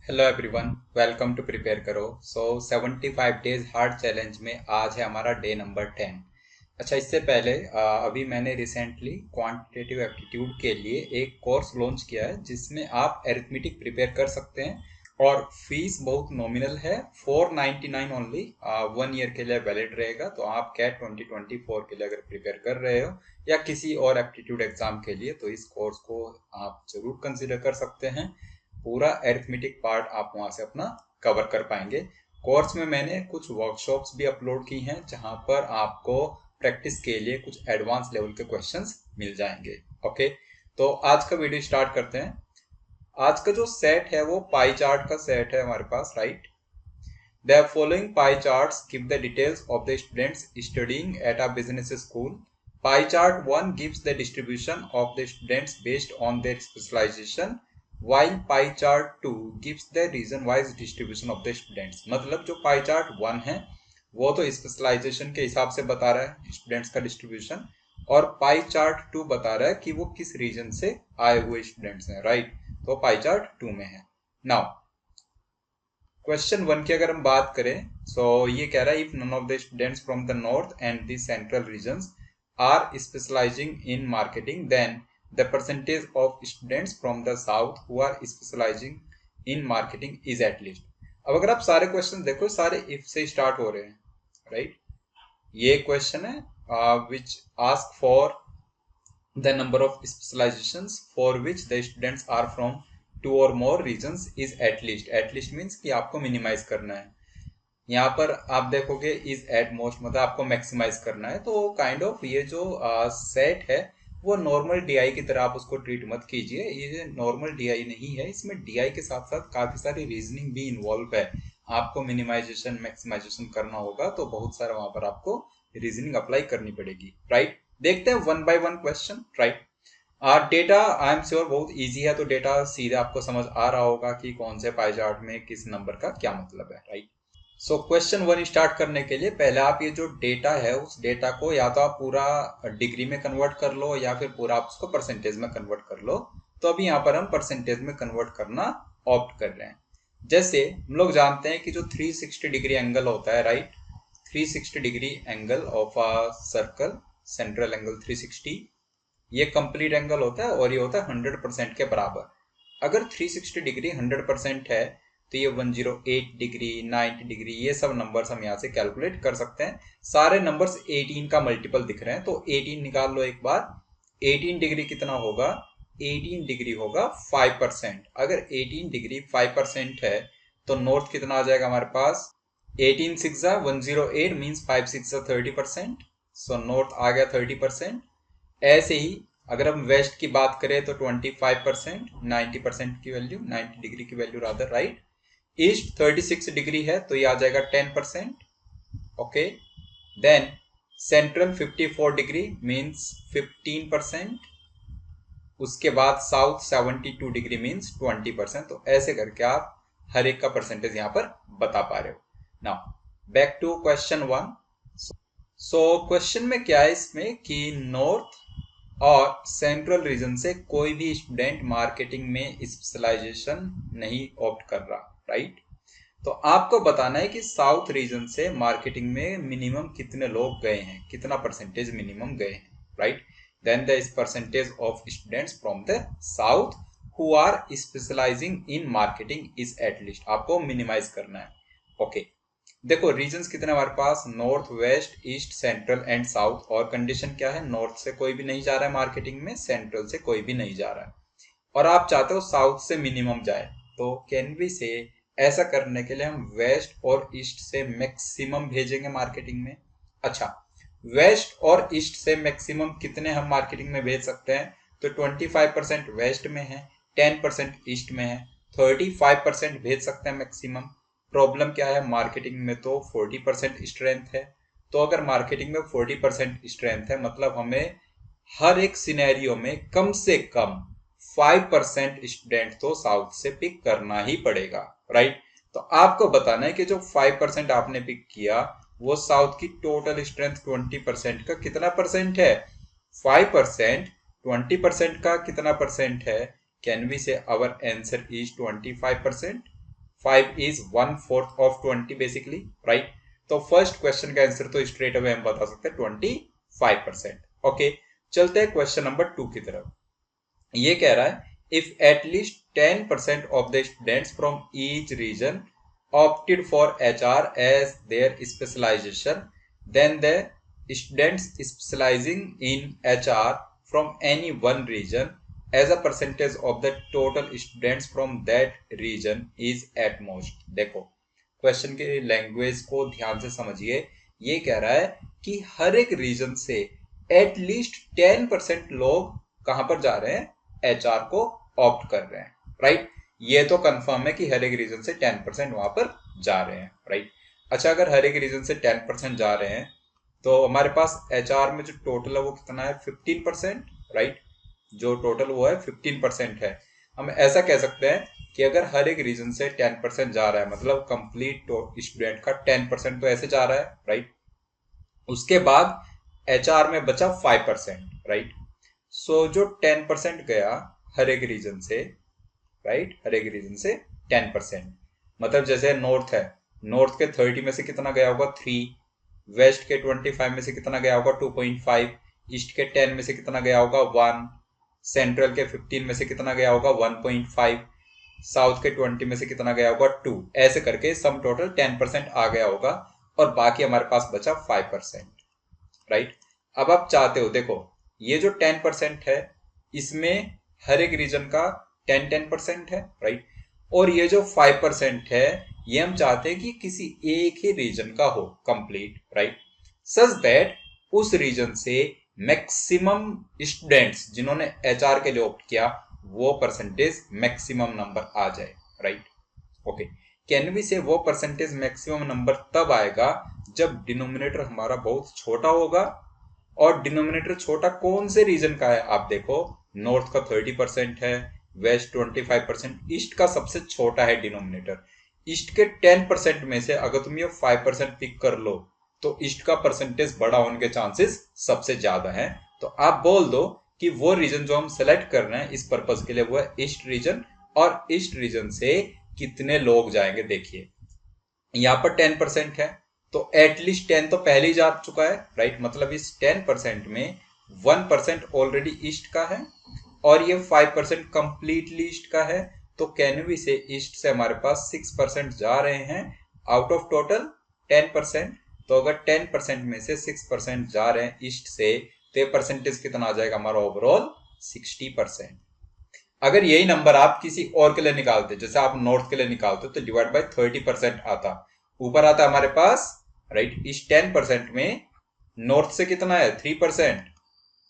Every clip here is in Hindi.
Hello everyone, welcome to prepare करो। 75 डेज हार्ड चैलेंज में आज है हमारा डे नंबर 10। अच्छा, इससे पहले अभी मैंने रिसेंटली क्वांटिटेटिव एप्टीट्यूड के लिए एक कोर्स लॉन्च किया है जिसमें आप एरिथमेटिक प्रिपेयर कर सकते हैं और फीस बहुत नॉमिनल है, 499 ओनली। 1 ईयर के लिए वैलिड रहेगा। तो आप कैट 2024 के लिए अगर प्रिपेयर कर रहे हो या किसी और एप्टीट्यूड एग्जाम के लिए तो इस कोर्स को आप जरूर कंसिडर कर सकते हैं। पूरा एरिथमेटिक पार्ट आप वहां से अपना कवर कर पाएंगे। कोर्स में मैंने कुछ वर्कशॉप्स भी अपलोड की हैं जहां पर आपको प्रैक्टिस के लिए कुछ एडवांस लेवल के क्वेश्चंस मिल जाएंगे। ओके, तो आज का वीडियो स्टार्ट करते हैं। आज का जो सेट है वो पाई चार्ट का सेट है हमारे पास, right. The following pie charts give the details of the students studying at a business school. Pie chart 1 gives the distribution of the students based on their specialization, while pie chart 2 gives the region wise distribution of the students. मतलब जो pie chart 1 है वो तो स्पेशलाइजेशन के हिसाब से बता रहा है स्टूडेंट्स का डिस्ट्रीब्यूशन, और पाई चार्ट 2 बता रहा है कि वो किस रीजन से आए हुए स्टूडेंट्स हैं, राइट। तो पाई चार्ट 2 में है। नाउ क्वेश्चन 1 की अगर हम बात करें, ये कह रहा है if none of the students from the north and the central regions are specialising in marketing, then the percentage of students from the south who are specialising in marketing is at least. अब अगर आप सारे क्वेश्चन देखो, सारे इफ से स्टार्ट हो रहे हैं, राइट। ये क्वेश्चन है which ask for the number of specializations for which the students are from two or more regions is at least means कि आपको मिनिमाइज करना है। यहाँ पर आप देखोगे इज एट मोस्ट मतलब आपको मैक्सिमाइज करना है। तो काइंड ऑफ ये जो सेट है वो नॉर्मल डीआई की तरह आप उसको ट्रीट मत कीजिए। ये नॉर्मल डीआई नहीं है, इसमें डीआई के साथ साथ काफी सारी रीजनिंग भी इन्वॉल्व है। आपको मिनिमाइजेशन मैक्सिमाइजेशन करना होगा तो बहुत सारा वहां पर आपको रीजनिंग अप्लाई करनी पड़ेगी, राइट। देखते हैं one by one question, right. Data I am sure बहुत इजी है, तो डेटा सीधे आपको समझ आ रहा होगा कि कौन से पाई चार्ट में किस नंबर का क्या मतलब है, राइट। सो क्वेश्चन 1 स्टार्ट करने के लिए पहले आप ये जो डेटा है उस डेटा को या तो आप पूरा डिग्री में कन्वर्ट कर लो या फिर पूरा आप उसको परसेंटेज में कन्वर्ट कर लो। तो अभी यहाँ पर हम परसेंटेज में कन्वर्ट करना ऑप्ट कर रहे हैं। जैसे हम लोग जानते हैं कि जो 360 डिग्री एंगल होता है, right, 360 degree angle of a circle, central angle 360, ये कंप्लीट एंगल होता है और ये होता है 100% के बराबर। अगर 360 डिग्री 100% है तो ये 108 डिग्री, 90 डिग्री, ये सब नंबर्स हम यहाँ से कैलकुलेट कर सकते हैं। सारे नंबर्स 18 का मल्टीपल दिख रहे हैं तो 18 निकाल लो एक बार। 18 डिग्री कितना होगा? 18 डिग्री होगा 5%। अगर 18 डिग्री 5% है तो नॉर्थ कितना आ जाएगा हमारे पास? 18 6 108 मीन्स 5 6 30%। सो नॉर्थ आ गया 30%। ऐसे ही अगर हम वेस्ट की बात करें तो 25%, 90% की वैल्यू, 90 डिग्री की value rather, right. East 36 degree है तो ये आ जाएगा 10%। Okay, then central 54 degree means 15%। उसके बाद साउथ 72 डिग्री मीन्स 20%। तो ऐसे करके आप हर एक का परसेंटेज यहां पर बता पा रहे हो। Now back to question 1। So question में क्या है इसमें कि नॉर्थ और सेंट्रल रीजन से कोई भी स्टूडेंट मार्केटिंग में स्पेशलाइजेशन नहीं ऑप्ट कर रहा, राइट। तो आपको बताना है कि साउथ रीजन से मार्केटिंग में मिनिमम कितने लोग गए हैं, कितना परसेंटेज मिनिमम गए हैं, right. Then the percentage of students from the south who are specialising in marketing is at least, आपको मिनिमाइज करना है। ओके, देखो रीजन्स कितने हमारे पास? North, west, east, central and south. और कंडीशन क्या है? नॉर्थ से कोई भी नहीं जा रहा है मार्केटिंग में, सेंट्रल से कोई भी नहीं जा रहा है, और आप चाहते हो साउथ से मिनिमम जाए। तो कैन वी से ऐसा करने के लिए हम वेस्ट और ईस्ट से मैक्सिमम भेजेंगे मार्केटिंग में। अच्छा, वेस्ट और ईस्ट से मैक्सिमम कितने हम मार्केटिंग में भेज सकते हैं? तो 25% वेस्ट में है, 10% ईस्ट में है, 35% भेज सकते हैं मैक्सिमम। प्रॉब्लम क्या है? मार्केटिंग में तो 40% स्ट्रेंथ है। तो अगर मार्केटिंग में 40% स्ट्रेंथ है मतलब हमें हर एक सिनेरियो में कम से कम 5% स्टूडेंट तो साउथ से पिक करना ही पड़ेगा, राइट। तो आपको बताना है कि जो 5% आपने पिक किया वो साउथ की टोटल स्ट्रेंथ 20% का कितना परसेंट है? 5%, 20% का कितना परसेंट है? Can we say our answer is 25%। 5 is 1/4 of 20 basically, right. तो फर्स्ट क्वेश्चन का आंसर तो स्ट्रेट अवे हम बता सकते हैं 25%। ओके, चलते हैं क्वेश्चन नंबर 2 की तरफ। ये कह रहा है if at least 10% of the students from each reason opted for HR as their specialization, then the students specializing in HR from any one region as a percentage of the total students from that region is at most। देखो क्वेश्चन के लैंग्वेज को ध्यान से समझिए। ये कह रहा है कि हर एक रीजन से एटलीस्ट 10% लोग कहां पर जा रहे हैं, HR को ऑप्ट कर रहे हैं, राइट। ये तो कंफर्म है कि हर एक रीजन से 10% वहां पर जा रहे हैं, राइट। अच्छा, अगर हर एक रीजन से 10% जा रहे हैं तो हमारे पास HR में जो टोटल है वो कितना है, 15%, राइट। जो टोटल वो है 15% है। हम ऐसा कह सकते हैं कि अगर हर एक रीजन से 10% जा रहा है, मतलब कंप्लीट स्टूडेंट का 10% तो ऐसे जा रहा है, राइट। उसके बाद HR में बचा 5%, राइट। सो जो 10% गया हर एक रीजन से, राइट, हर एक रीजन से 10%, मतलब जैसे नॉर्थ है, नॉर्थ के 30 में से कितना गया होगा, 3। वेस्ट के 25 में से कितना गया होगा, 2.5। ईस्ट के 10 में से कितना गया होगा, 1। सेंट्रल के 15 में से कितना गया होगा, 1.5। साउथ के 20 में से कितना गया होगा, 2। ऐसे करके सम टोटल 10% आ गया होगा और बाकी हमारे पास बचा 5%, राइट। अब आप चाहते हो, देखो ये जो 10% है इसमें हर एक रीजन का 10% है, राइट। और ये जो 5% है ये हम चाहते हैं कि किसी एक ही रीजन का हो कंप्लीट, राइट, सच दैट उस रीजन से मैक्सिमम स्टूडेंट्स जिन्होंने HR के लिए ऑप्ट किया वो परसेंटेज मैक्सिमम नंबर आ जाए, राइट। ओके, कैन वी से वो परसेंटेज मैक्सिमम नंबर तब आएगा जब डिनोमिनेटर हमारा बहुत छोटा होगा। और डिनोमिनेटर छोटा कौन से रीजन का है, आप देखो नॉर्थ का 30% है, वेस्ट 25%, ईस्ट का सबसे छोटा है डिनोमिनेटर। ईस्ट के 10% में से अगर तुम ये 5% पिक कर लो तो ईस्ट का परसेंटेज बड़ा होने के चांसेस सबसे ज्यादा है। तो आप बोल दो कि वो रीजन जो हम सेलेक्ट कर रहे हैं इस पर्पज के लिए वो है ईस्ट रीजन, और ईस्ट रीजन से कितने लोग जाएंगे। देखिए यहाँ पर 10% है तो एटलीस्ट 10 तो पहले ही जा चुका है, राइट। मतलब इस 10% में 1% ऑलरेडी ईस्ट का है और ये 5% कंप्लीटली ईस्ट का है। तो कैन वी से ईस्ट से हमारे पास 6% जा रहे हैं आउट ऑफ टोटल 10%। तो अगर 10% में से 6% जा रहे हैं ईस्ट से तो ये परसेंटेज कितना आ जाएगा हमारा ओवरऑल, 60%। अगर यही नंबर आप किसी और के लिए निकालते, जैसे आप नॉर्थ के लिए निकालते तो डिवाइड बाय 30% आता, ऊपर आता हमारे पास, राइट। इस 10% में नॉर्थ से कितना है, 3%,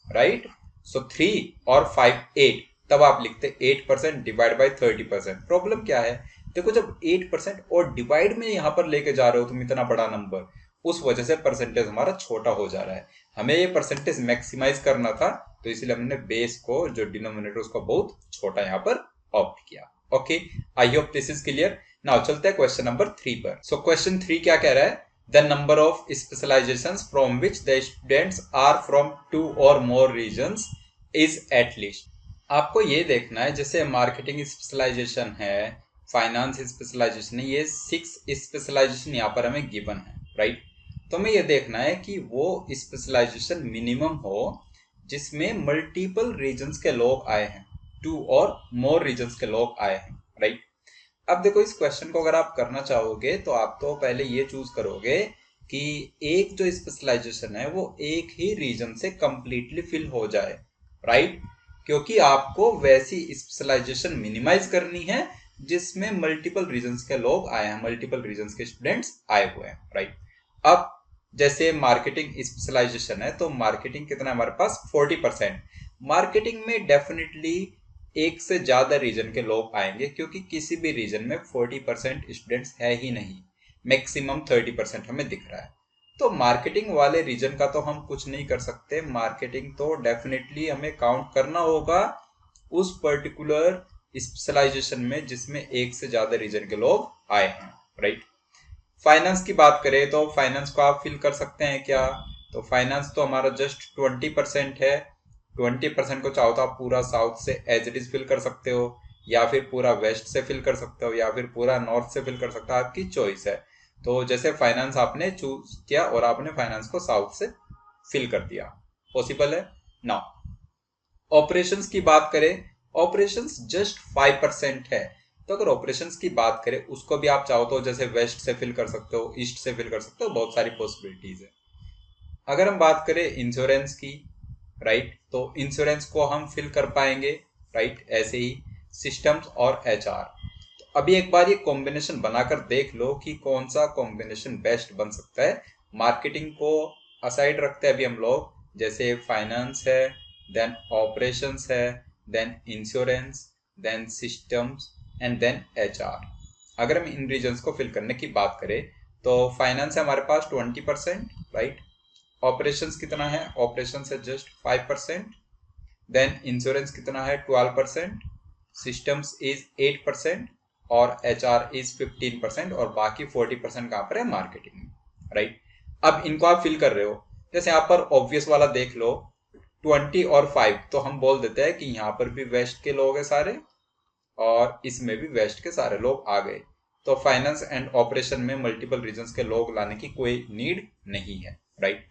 राइट। सो 3 और 5 8, तब आप लिखते 8% डिवाइड बाय 30%। प्रॉब्लम क्या है, देखो जब 8% और डिवाइड में यहां पर लेके जा रहे हो तुम इतना बड़ा नंबर, उस वजह से परसेंटेज हमारा छोटा हो जा रहा है। हमें ये परसेंटेज मैक्सिमाइज करना था तो इसलिए हमने बेस को जो डिनोमिनेटर उसको बहुत छोटा यहाँ पर ऑप्ट किया। Okay, I hope this is clear. Now चलते हैं क्वेश्चन नंबर 3 पर। सो क्वेश्चन 3 क्या कह रहा है, the number of specialisations from which the students are from 2 or more regions is at least. आपको ये देखना है, जैसे मार्केटिंग स्पेशलाइजेशन है, फाइनेंस स्पेशलाइजेशन है, ये 6 स्पेशलाइजेशन यहाँ पर हमें गिवन है, राइट। तो हमें ये देखना है कि वो स्पेशलाइजेशन मिनिमम हो जिसमें मल्टीपल रीजन्स के लोग आए हैं, 2 और मोर रीजन्स के लोग आए हैं, राइट। अब देखो इस क्वेश्चन को अगर आप करना चाहोगे तो आप तो पहले ये चूज करोगे कि एक जो स्पेशलाइजेशन है वो एक ही रीजन से कंप्लीटली फिल हो जाए, राइट। क्योंकि आपको वैसी स्पेशलाइजेशन मिनिमाइज करनी है जिसमें मल्टीपल रीजन्स के लोग आए हैं, मल्टीपल रीजन्स के स्टूडेंट्स आए हुए हैं, राइट। अब जैसे मार्केटिंग स्पेशलाइजेशन है तो मार्केटिंग कितना है हमारे पास, 40%। मार्केटिंग में डेफिनेटली एक से ज्यादा रीजन के लोग आएंगे क्योंकि किसी भी रीजन में 40% स्टूडेंट्स है ही नहीं, मैक्सिमम 30% हमें दिख रहा है। तो मार्केटिंग वाले रीजन का तो हम कुछ नहीं कर सकते, मार्केटिंग तो डेफिनेटली हमें काउंट करना होगा उस पर्टिकुलर स्पेशलाइजेशन में जिसमें एक से ज्यादा रीजन के लोग आए हैं, राइट। फाइनेंस की बात करें तो फाइनेंस को आप फिल कर सकते हैं क्या, तो फाइनेंस तो हमारा जस्ट 20% है। 20% को चाहो तो आप पूरा साउथ से एज इट इज फिल कर सकते हो, या फिर पूरा वेस्ट से फिल कर सकते हो, या फिर पूरा नॉर्थ से फिल कर सकते हो, आपकी चॉइस है। तो जैसे फाइनेंस आपने चूज किया और आपने फाइनेंस को साउथ से फिल कर दिया, पॉसिबल है ना। ऑपरेशंस की बात करें, ऑपरेशंस जस्ट 5% है। तो अगर ऑपरेशंस की बात करें, उसको भी आप चाहो तो जैसे वेस्ट से फिल कर सकते हो, ईस्ट से फिल कर सकते हो, बहुत सारी पॉसिबिलिटीज है। अगर हम बात करें इंश्योरेंस की, राइट, तो इंश्योरेंस को हम फिल कर पाएंगे, राइट, ऐसे ही सिस्टम्स और एचआर। तो अभी एक बार ये कॉम्बिनेशन बनाकर देख लो कि कौन सा कॉम्बिनेशन बेस्ट बन सकता है। मार्केटिंग को असाइड रखते हैं अभी हम लोग, जैसे फाइनेंस है, देन ऑपरेशंस है, then insurance, then systems and then HR. अगर हम इन रीजन्स को फिल करने की बात करें, तो फाइनेंस है हमारे पास 20%, राइट। ऑपरेशंस कितना है, ऑपरेशंस है जस्ट 5%। देन इंश्योरेंस कितना है, 12%। सिस्टम्स इज 8% और एचआर इज 15%, और बाकी 40% कहां पर है, मार्केटिंग में, राइट। अब इनको आप फिल कर रहे हो, जैसे यहाँ पर ऑब्वियस वाला देख लो, 20 और 5, तो हम बोल देते हैं कि यहाँ पर भी वेस्ट के लोग हैं सारे, और इसमें भी वेस्ट के सारे लोग आ गए। तो फाइनेंस एंड ऑपरेशन में मल्टीपल रीजन्स के लोग लाने की कोई नीड नहीं है, राइट।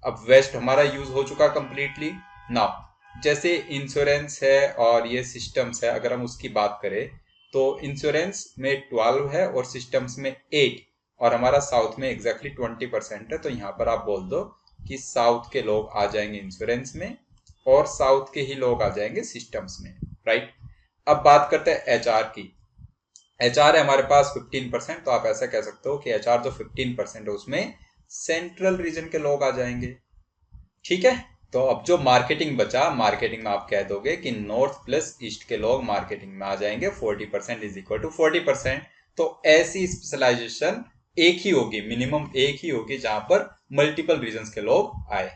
अब वेस्ट हमारा यूज हो चुका कंप्लीटली। नाउ जैसे इंश्योरेंस है और ये सिस्टम्स है, अगर हम उसकी बात करें, तो इंश्योरेंस में 12 है और सिस्टम्स में 8, और हमारा साउथ में एग्जैक्टली 20% है। तो यहाँ पर आप बोल दो कि साउथ के लोग आ जाएंगे इंश्योरेंस में, और साउथ के ही लोग आ जाएंगे सिस्टम्स में, राइट। अब बात करते हैं एचआर की। एचआर है हमारे पास 15%, तो आप ऐसा कह सकते हो कि एचआर जो 15% है उसमें सेंट्रल रीजन के लोग आ जाएंगे, ठीक है। तो अब जो मार्केटिंग बचा, मार्केटिंग में आप कह दोगे कि नॉर्थ प्लस ईस्ट के लोग मार्केटिंग में आ जाएंगे, 40% इज इक्वल टू 40%। तो ऐसी स्पेशलाइजेशन एक ही होगी, मिनिमम एक ही होगी, जहां पर मल्टीपल रीजन्स के लोग आए।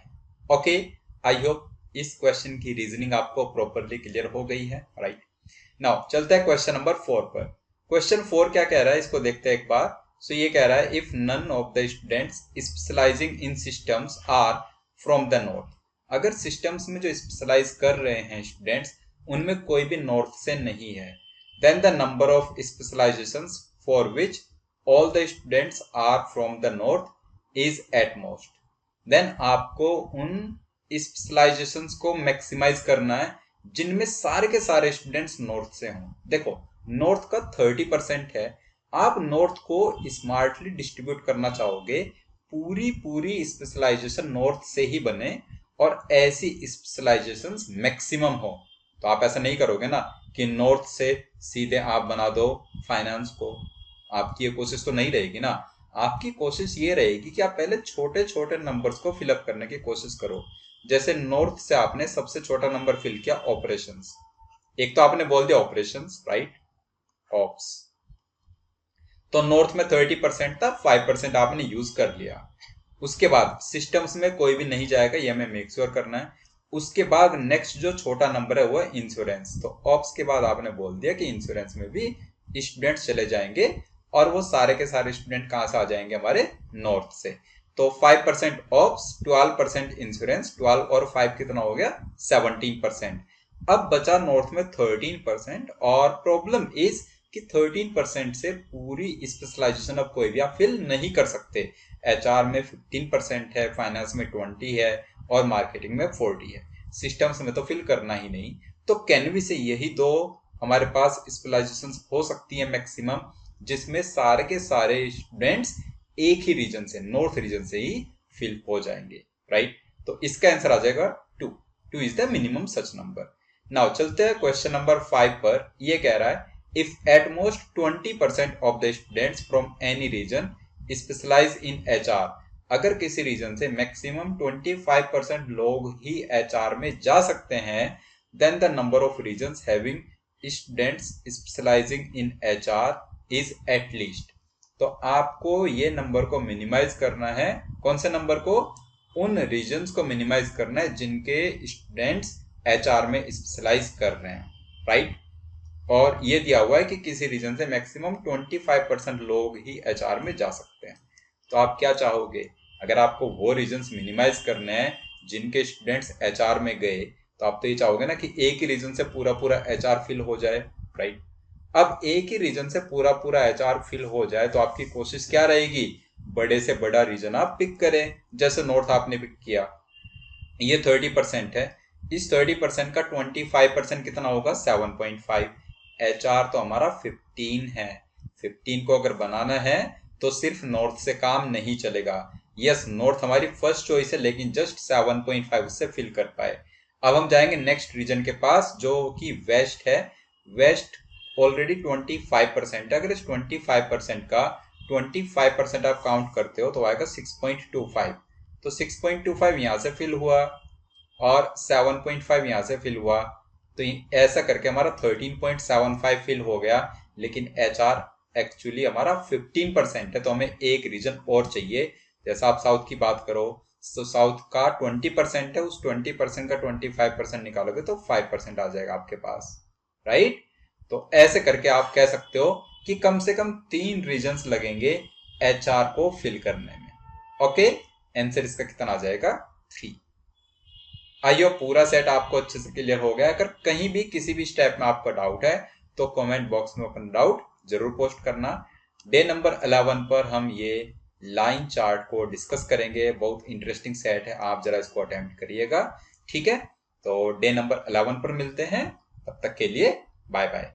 ओके, आई होप इस क्वेश्चन की रीजनिंग आपको प्रॉपरली क्लियर हो गई है, राइट। नाउ चलते हैं क्वेश्चन नंबर 4 पर। क्वेश्चन 4 क्या कह रहा है, इसको देखते हैं एक बार। सो ये कह रहा है, if none of the students specialising in systems are from the north. अगर सिस्टम्स में जो स्पेशलाइज कर रहे हैं स्टूडेंट्स, उनमें कोई भी नॉर्थ से नहीं है, then the number of specialisations for which all the students are from the north is at most. Then आपको उन स्पेशलाइजेशंस को मैक्सिमाइज करना है जिनमें सारे के सारे स्टूडेंट्स नॉर्थ से हों। देखो, नॉर्थ का 30% है, आप नॉर्थ को स्मार्टली डिस्ट्रीब्यूट करना चाहोगे, पूरी पूरी स्पेशलाइजेशन नॉर्थ से ही बने, और ऐसी स्पेशलाइजेशन मैक्सिमम हो। तो आप ऐसा नहीं करोगे ना कि नॉर्थ से सीधे आप बना दो फाइनेंस को, आपकी ये कोशिश तो नहीं रहेगी ना। आपकी कोशिश ये रहेगी कि आप पहले छोटे छोटे नंबर्स को फिलअप करने की कोशिश करो। जैसे नॉर्थ से आपने सबसे छोटा नंबर फिल किया, ऑपरेशंस। एक तो आपने बोल दिया ऑपरेशंस, राइट, ऑप्स। तो नॉर्थ में 30% था, 5% आपने यूज कर लिया। उसके बाद सिस्टम्स में कोई भी नहीं जाएगा, ये हमें मेक श्योर करना है। उसके बाद नेक्स्ट जो छोटा नंबर है वो है इंश्योरेंस। तो ऑप्स के बाद आपने बोल दिया कि इंश्योरेंस में भी स्टूडेंट्स चले जाएंगे, और वो सारे के सारे स्टूडेंट कहां से आ जाएंगे, हमारे नॉर्थ से। तो 5% ऑप्स, 12% इंश्योरेंस, 12 और 5 कितना हो गया, 17%। अब बचा नॉर्थ में 13%, और प्रॉब्लम इज कि 13% से पूरी स्पेशलाइजेशन अब कोई भी आप फिल नहीं कर सकते। एचआर में 15% है, फाइनेंस में 20 है, और मार्केटिंग में 40 है। सिस्टम्स में तो फिल करना ही नहीं। तो कैनवी से यही दो हमारे पास स्पेशलाइजेशन हो सकती है मैक्सिमम, जिसमें सारे के सारे स्टूडेंट्स एक ही रीजन से, नॉर्थ रीजन से ही फिल हो जाएंगे, राइट। तो इसका आंसर आ जाएगा 2। 2 is the minimum such number. Now चलते हैं क्वेश्चन नंबर 5 पर। ये कह रहा है, if at most 20% of the students from any region specialize in HR। अगर किसी रीजन से मैक्सिमम 25% लोग ही HR में जा सकते हैं, then the number of regions having students specializing in HR is at least। तो आपको ये नंबर को मिनिमाइज करना है। कौन से नंबर को, उन रीजन्स को मिनिमाइज करना है जिनके स्टूडेंट्स HR में स्पेशलाइज कर रहे हैं, राइट। और ये दिया हुआ है कि किसी रीजन से मैक्सिमम 25% लोग ही एचआर में जा सकते हैं। तो आप क्या चाहोगे, अगर आपको वो रीजन्स मिनिमाइज करने हैं जिनके स्टूडेंट्स एचआर में गए, तो आप तो ये चाहोगे ना कि एक ही रीजन से पूरा पूरा एचआर फिल हो जाए, राइट। अब एक ही रीजन से पूरा पूरा एचआर फिल हो जाए तो आपकी कोशिश क्या रहेगी, बड़े से बड़ा रीजन आप पिक करें। जैसे नॉर्थ आपने पिक किया, ये 30% है, इस 30% का 25% कितना होगा, 7.5। एचआर तो हमारा 15 है, 15 को अगर बनाना है तो सिर्फ नॉर्थ से काम नहीं चलेगा। यस, नॉर्थ हमारी फर्स्ट चॉइस है, लेकिन जस्ट 7.5 उससे फिल कर पाए। अब हम जाएंगे नेक्स्ट रीजन के पास जो कि वेस्ट है। वेस्ट ऑलरेडी 25% है, अगर इस 25% का 25% आप काउंट करते हो तो आएगा 6.25। तो 6.25 यहां से फिल हुआ और 7.5 यहां से फिल हुआ, तो ऐसा करके हमारा 13.75 फिल हो गया। लेकिन एच आर एक्चुअली हमारा 15% है, तो हमें एक रीजन और चाहिए। जैसा आप साउथ की बात करो तो साउथ का 20% है, उस 20% का 25% निकालोगे तो 5% आ जाएगा आपके पास, राइट। तो ऐसे करके आप कह सकते हो कि कम से कम 3 रीजन्स लगेंगे एचआर को फिल करने में। ओके, आंसर इसका कितना आ जाएगा, 3। आइए, पूरा सेट आपको अच्छे से क्लियर हो गया। अगर कहीं भी किसी भी स्टेप में आपका डाउट है तो कमेंट बॉक्स में अपना डाउट जरूर पोस्ट करना। डे नंबर 11 पर हम ये लाइन चार्ट को डिस्कस करेंगे, बहुत इंटरेस्टिंग सेट है, आप जरा इसको अटेम्प्ट करिएगा, ठीक है। तो डे नंबर 11 पर मिलते हैं, तब तक के लिए बाय बाय।